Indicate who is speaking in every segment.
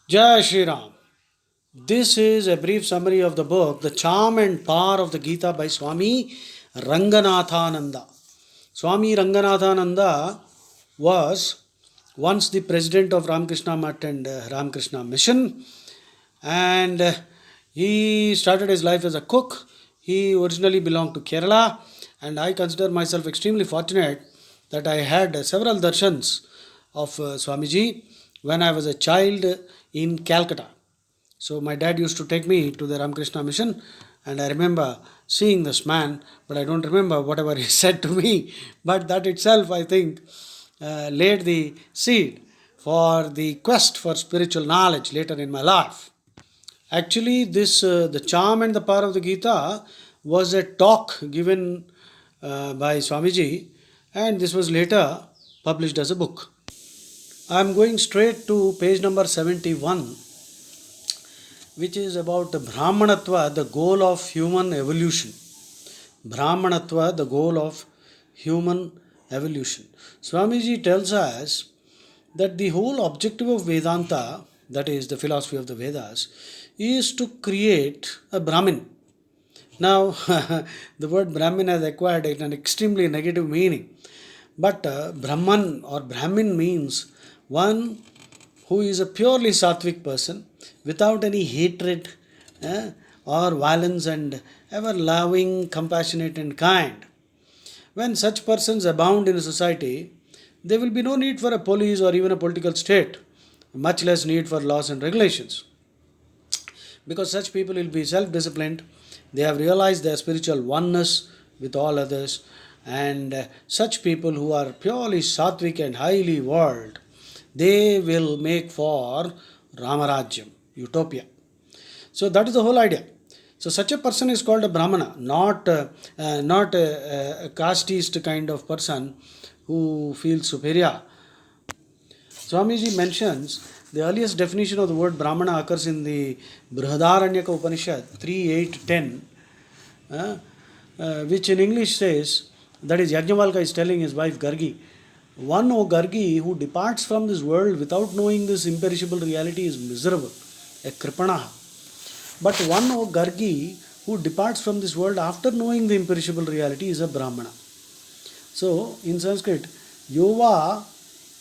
Speaker 1: Jai Shri Ram. This is a brief summary of the book, The Charm and Power of the Gita by Swami Ranganathananda. Swami Ranganathananda was once the president of Ramakrishna Mutt and Ramakrishna Mission, and he started his life as a cook. He originally belonged to Kerala, and I consider myself extremely fortunate that I had several darshans of Swamiji when I was a child in Calcutta. So my dad used to take me to the Ramakrishna mission, and I remember seeing this man, but I don't remember whatever he said to me. But that itself, I think, laid the seed for the quest for spiritual knowledge later in my life. Actually, this the charm and the power of the Gita was a talk given by Swamiji, and this was later published as a book. I am going straight to page number 71, which is about Brahmanatva, the goal of human evolution. Brahmanatva, the goal of human evolution. Swamiji tells us that the whole objective of Vedanta, that is the philosophy of the Vedas, is to create a Brahmin. Now, the word Brahmin has acquired an extremely negative meaning. But Brahman or Brahmin means one who is a purely sattvic person without any hatred or violence and ever loving, compassionate, and kind. When such persons abound in a society, there will be no need for a police or even a political state, much less need for laws and regulations. Because such people will be self disciplined, they have realized their spiritual oneness with all others, and such people who are purely sattvic and highly evolved, they will make for Ramarajyam, utopia. So that is the whole idea. So such a person is called a Brahmana, not a casteist kind of person who feels superior. Swamiji mentions the earliest definition of the word Brahmana occurs in the Brihadaranyaka Upanishad 3.8.10, which in English says, that is Yajnavalkya is telling his wife Gargi, one, O Gargi, who departs from this world without knowing this imperishable reality is miserable, a kripanaha. But one, O Gargi, who departs from this world after knowing the imperishable reality is a Brahmana. So, in Sanskrit, Yova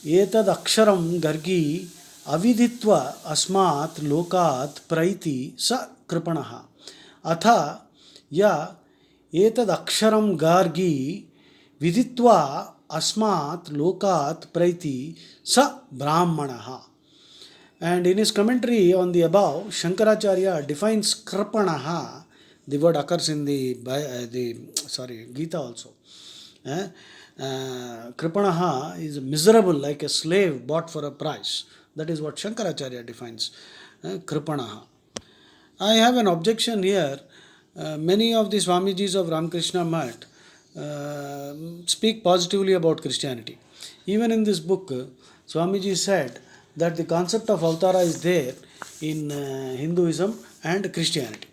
Speaker 1: etad aksharam Gargi aviditva asmat lokat praiti sa kripanaha. Atha ya etad aksharam Gargi viditva asmat lokat praiti sa brahmanaha. And in his commentary on the above, Shankaracharya defines kripanaha. The word occurs in the Gita also. Kripanaha is miserable, like a slave bought for a price. That is what Shankaracharya defines kripanaha. I have an objection here. Many of the Swamijis of Ramakrishna Mutt speak positively about Christianity. Even in this book, Swamiji said that the concept of Avtara is there in Hinduism and Christianity.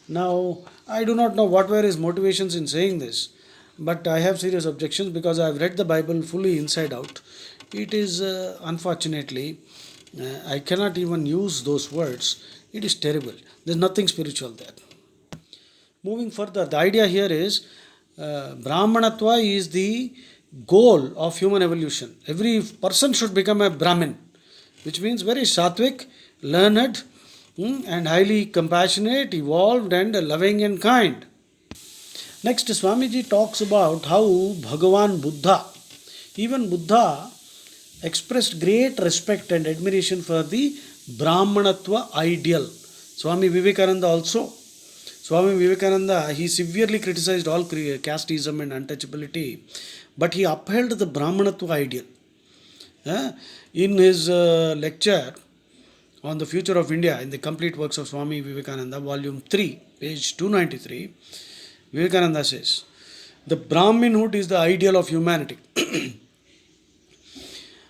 Speaker 1: Now, I do not know what were his motivations in saying this, but I have serious objections because I have read the Bible fully inside out. It is unfortunately, I cannot even use those words. It is terrible. There is nothing spiritual there. Moving further, the idea here is Brahmanatva is the goal of human evolution. Every person should become a Brahmin, which means very sattvic, learned, and highly compassionate, evolved, and loving and kind. Next, Swamiji talks about how Bhagavan Buddha, even Buddha, expressed great respect and admiration for the Brahmanatva ideal. Swami Vivekananda also. Swami Vivekananda, he severely criticized all casteism and untouchability, but he upheld the Brahmanatva ideal. In his lecture on the future of India in the complete works of Swami Vivekananda, volume 3, page 293, Vivekananda says, the Brahminhood is the ideal of humanity.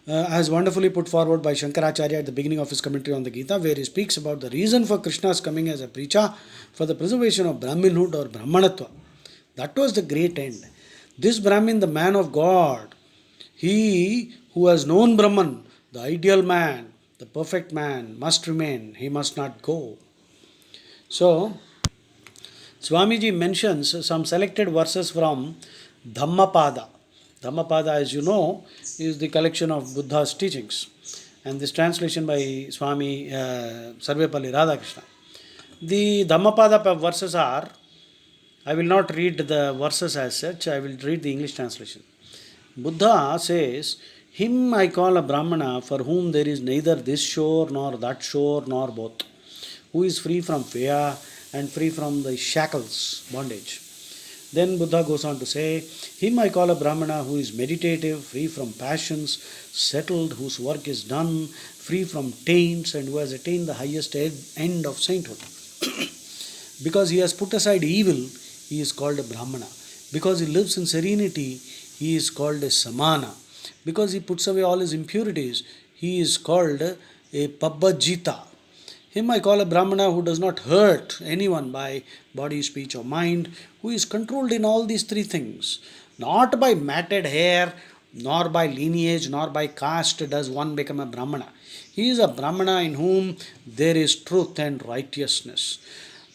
Speaker 1: As wonderfully put forward by Shankaracharya at the beginning of his commentary on the Gita, where he speaks about the reason for Krishna's coming as a preacher for the preservation of Brahminhood or Brahmanatva. That was the great end. This Brahmin, the man of God, he who has known Brahman, the ideal man, The perfect man must remain, he must not go. So, Swamiji mentions some selected verses from Dhammapada. Dhammapada, as you know, is the collection of Buddha's teachings. And this translation by Swami Sarvepalli Radhakrishna. The Dhammapada verses are, I will not read the verses as such, I will read the English translation. Buddha says, "Him I call a Brahmana for whom there is neither this shore nor that shore nor both, who is free from fear and free from the shackles, bondage." Then Buddha goes on to say, "Him I call a Brahmana who is meditative, free from passions, settled, whose work is done, free from taints, and who has attained the highest end of sainthood." Because he has put aside evil, he is called a Brahmana. Because he lives in serenity, he is called a Samana. Because he puts away all his impurities, he is called a Pabbajita. Him I call a Brahmana who does not hurt anyone by body, speech, or mind, who is controlled in all these three things. Not by matted hair, nor by lineage, nor by caste does one become a Brahmana. He is a Brahmana in whom there is truth and righteousness.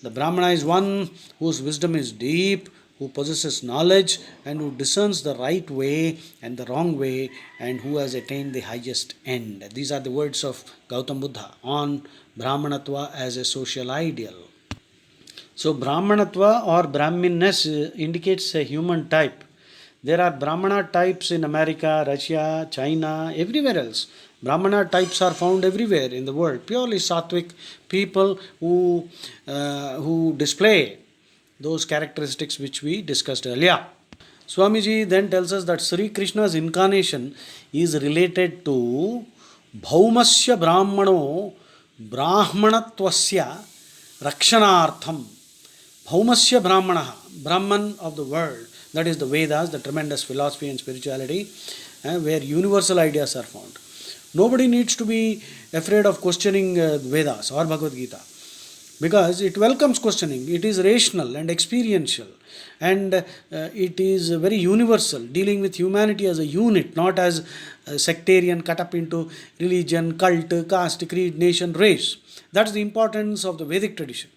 Speaker 1: The Brahmana is one whose wisdom is deep, who possesses knowledge, and who discerns the right way and the wrong way, and who has attained the highest end. These are the words of Gautam Buddha on Brahmanatva as a social ideal. So, Brahmanatva or Brahminness indicates a human type. There are Brahmana types in America, Russia, China, everywhere else. Brahmana types are found everywhere in the world. Purely sattvic people who display those characteristics which we discussed earlier. Swamiji then tells us that Sri Krishna's incarnation is related to Bhaumasya Brahmano Brahmanatvasya Rakshanartham. Bhaumasya Brahmana, Brahman of the world, that is the Vedas, the tremendous philosophy and spirituality, where universal ideas are found. Nobody needs to be afraid of questioning Vedas or Bhagavad Gita, because it welcomes questioning. It is rational and experiential, and it is very universal, dealing with humanity as a unit, not as sectarian, cut up into religion, cult, caste, creed, nation, race. That's the importance of the Vedic tradition.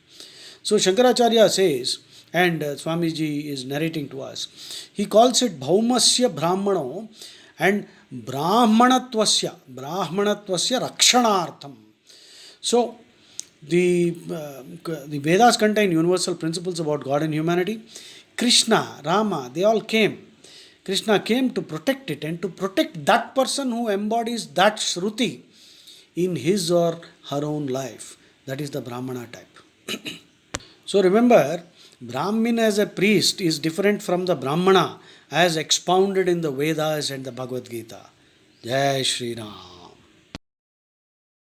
Speaker 1: So Shankaracharya says, and Swamiji is narrating to us, he calls it Bhaumasya Brahmano and Brahmanatvasya Rakshanartham. So the Vedas contain universal principles about God and humanity. Krishna, Rama, they all came. Krishna came to protect it and to protect that person who embodies that Shruti in his or her own life. That is the Brahmana type. So remember, Brahmin as a priest is different from the Brahmana as expounded in the Vedas and the Bhagavad Gita. Jai Shri Ram.